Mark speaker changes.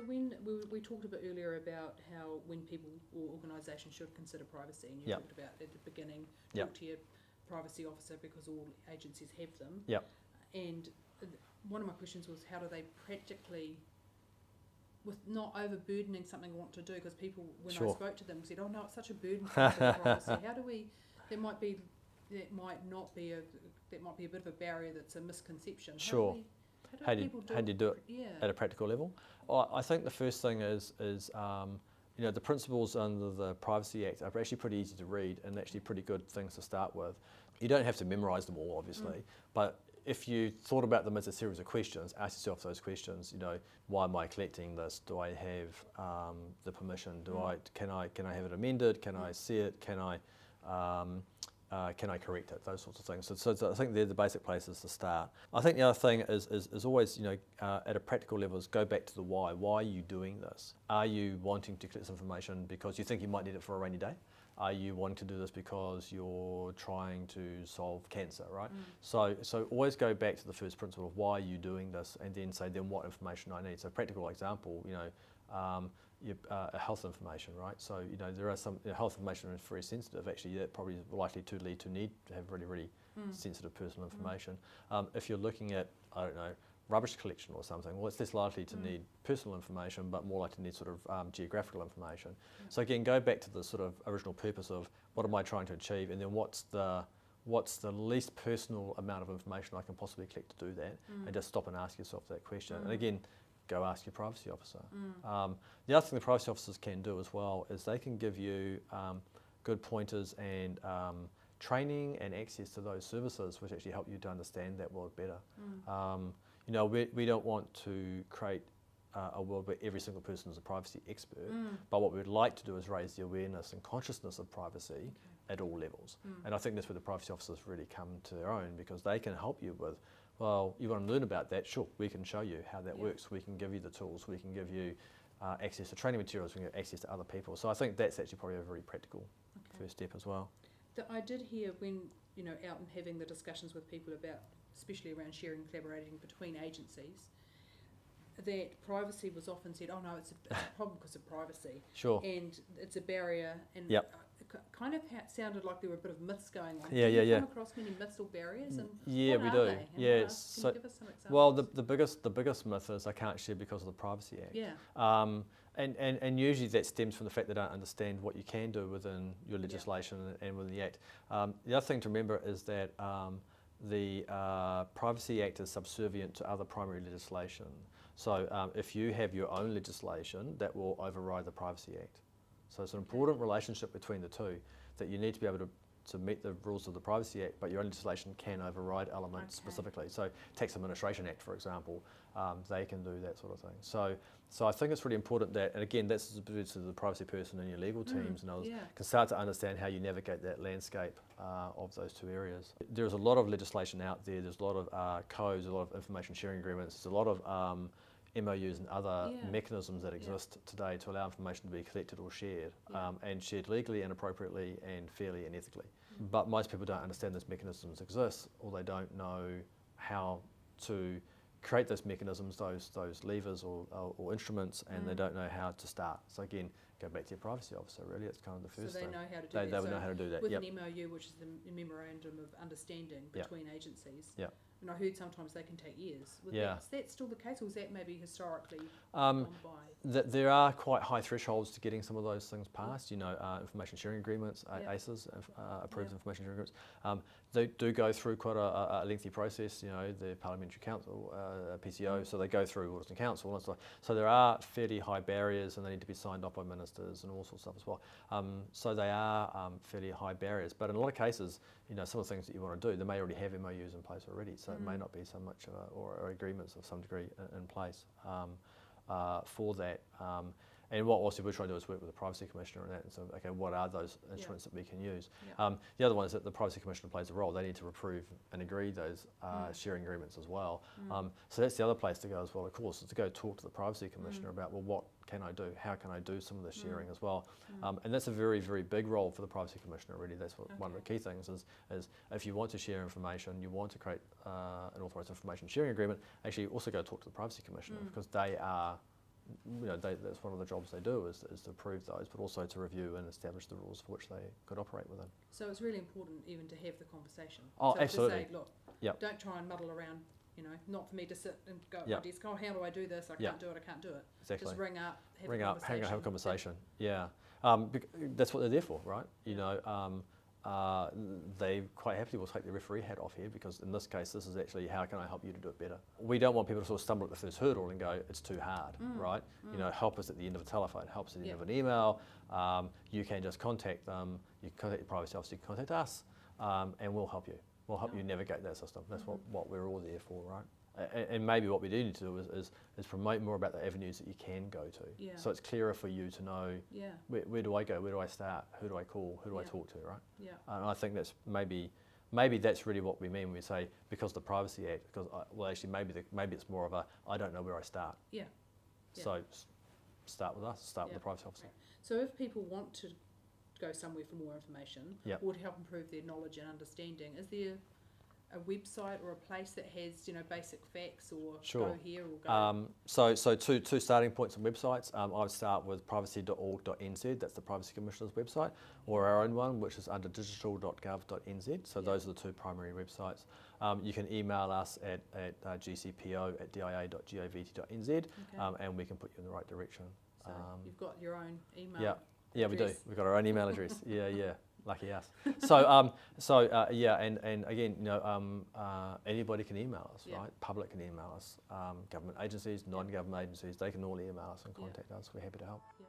Speaker 1: when we talked a bit earlier about how when people or organisations should consider privacy, and you talked about at the beginning, talk to your privacy officer because all agencies have them. And one of my questions was, how do they practically, with not overburdening something they want to do, because people, when I spoke to them, said, "Oh no, it's such a burden for privacy." How do we? That might be a bit of a barrier. That's a misconception. How do you do it
Speaker 2: at a practical level? I think the first thing is the principles under the Privacy Act are actually pretty easy to read and actually pretty good things to start with. You don't have to memorise them all, obviously, but if you thought about them as a series of questions, ask yourself those questions. Why am I collecting this? Do I have the permission? Can I have it amended? Can I see it? Can I correct it? Those sorts of things. So I think they're the basic places to start. I think the other thing is always, at a practical level, is go back to the why. Why are you doing this? Are you wanting to collect this information because you think you might need it for a rainy day? Are you wanting to do this because you're trying to solve cancer, right? So always go back to the first principle of why are you doing this, and then say, then what information I need. So practical example, health information, right? So there are some health information is very sensitive. Actually, that probably is likely to lead to need to have really sensitive personal information. If you're looking at, I don't know, rubbish collection or something, well, it's less likely to need personal information, but more likely to need sort of geographical information. So again, go back to the sort of original purpose of what am I trying to achieve, and then what's the least personal amount of information I can possibly collect to do that, and just stop and ask yourself that question. And again, go ask your privacy officer. The other thing the privacy officers can do as well is they can give you good pointers and training and access to those services which actually help you to understand that world better. We don't want to create a world where every single person is a privacy expert, but what we'd like to do is raise the awareness and consciousness of privacy at all levels. And I think that's where the privacy officers really come to their own, because they can help you with, well, you want to learn about that? Sure, we can show you how that works. We can give you the tools. We can give you access to training materials. We can give access to other people. So I think that's actually probably a very practical first step as well.
Speaker 1: I did hear when, out and having the discussions with people about, especially around sharing and collaborating between agencies, that privacy was often said, oh no, it's a problem because of privacy.
Speaker 2: Sure.
Speaker 1: And it's a barrier. And it kind of sounded like there were a bit of myths going on.
Speaker 2: Yeah.
Speaker 1: Do you come across many myths or barriers? And
Speaker 2: yeah, we do.
Speaker 1: Can
Speaker 2: Yeah.
Speaker 1: you give us some examples?
Speaker 2: Well, the biggest myth is I can't share because of the Privacy Act.
Speaker 1: Yeah.
Speaker 2: And usually that stems from the fact they don't understand what you can do within your legislation and within the Act. The other thing to remember is that the Privacy Act is subservient to other primary legislation. So if you have your own legislation, that will override the Privacy Act. So it's an important relationship between the two, that you need to be able to meet the rules of the Privacy Act, but your own legislation can override elements specifically. So Tax Administration Act, for example, they can do that sort of thing. So I think it's really important that, and again, that's to the privacy person in your legal teams and others, can start to understand how you navigate that landscape of those two areas. There's a lot of legislation out there. There's a lot of codes, a lot of information sharing agreements. There's a lot of MOUs and other mechanisms that exist today to allow information to be collected or shared, and shared legally and appropriately and fairly and ethically. But most people don't understand those mechanisms exist, or they don't know how to create those mechanisms, those levers or instruments, and they don't know how to start. So again, go back to your privacy officer, really. It's kind of the first thing.
Speaker 1: So they know how to do that.
Speaker 2: They would know how to do that.
Speaker 1: With an MOU, which is the Memorandum of Understanding between agencies. And I heard sometimes they can take years. Is that still the case, or is that maybe historically gone by?
Speaker 2: There are quite high thresholds to getting some of those things passed. Information sharing agreements, ACEs, approved information sharing agreements. They do go through quite a lengthy process. The Parliamentary Council, PCO, so they go through Audit and Council and stuff. So there are fairly high barriers, and they need to be signed off by ministers and all sorts of stuff as well. So they are fairly high barriers. But in a lot of cases, some of the things that you want to do, they may already have MOUs in place already. So it may not be so much or agreements of some degree in place for that. And what also we're trying to do is work with the Privacy Commissioner on that, and so, okay, what are those instruments that we can use? The other one is that the Privacy Commissioner plays a role. They need to approve and agree those sharing agreements as well. So that's the other place to go as well, of course, is to go talk to the Privacy Commissioner about, well, what can I do? How can I do some of the sharing as well? And that's a very, very big role for the Privacy Commissioner, really. That's what one of the key things is if you want to share information, you want to create an authorised information sharing agreement, actually also go talk to the Privacy Commissioner, because they are that's one of the jobs they do is to approve those, but also to review and establish the rules for which they could operate within.
Speaker 1: So it's really important even to have the conversation.
Speaker 2: Oh,
Speaker 1: so
Speaker 2: absolutely.
Speaker 1: To say, look,
Speaker 2: Yep.
Speaker 1: don't try and muddle around. Not for me to sit and go at
Speaker 2: Yep.
Speaker 1: my desk. Oh, how do I do this? I can't do it. I can't do it.
Speaker 2: Exactly.
Speaker 1: Just ring up, have
Speaker 2: Have a conversation. Yeah. That's what they're there for, right? They quite happily will take the referee hat off here, because in this case, this is actually how can I help you to do it better. We don't want people to sort of stumble at the first hurdle and go, it's too hard, right? Help us at the end of a telephone, help us at the end of an email. You can just contact them. You can contact your privacy officer, you can contact us, and we'll help you. We'll help you navigate that system. That's what we're all there for, right? And maybe what we do need to do is promote more about the avenues that you can go to.
Speaker 1: Yeah.
Speaker 2: So it's clearer for you to know where do I go, where do I start, who do I call, who do I talk to, right?
Speaker 1: Yeah.
Speaker 2: And I think that's maybe that's really what we mean when we say because the Privacy Act. Because actually maybe it's more of a I don't know where I start.
Speaker 1: Yeah.
Speaker 2: So start with us. Start with the privacy officer.
Speaker 1: Right. So if people want to go somewhere for more information, or to help improve their knowledge and understanding, is there a website or a place that has basic facts, or go here or go?
Speaker 2: So two starting points on websites. I would start with privacy.org.nz. That's the Privacy Commissioner's website, or our own one, which is under digital.gov.nz. So those are the two primary websites. You can email us at gcpo@dia.gov.nz, and we can put you in the right direction.
Speaker 1: So you've got your own email.
Speaker 2: Yeah, we do. We've got our own email address. Yeah. Lucky us. And again, anybody can email us, right? Public can email us. Government agencies, non-government agencies, they can all email us and contact us. We're happy to help.
Speaker 1: Yeah.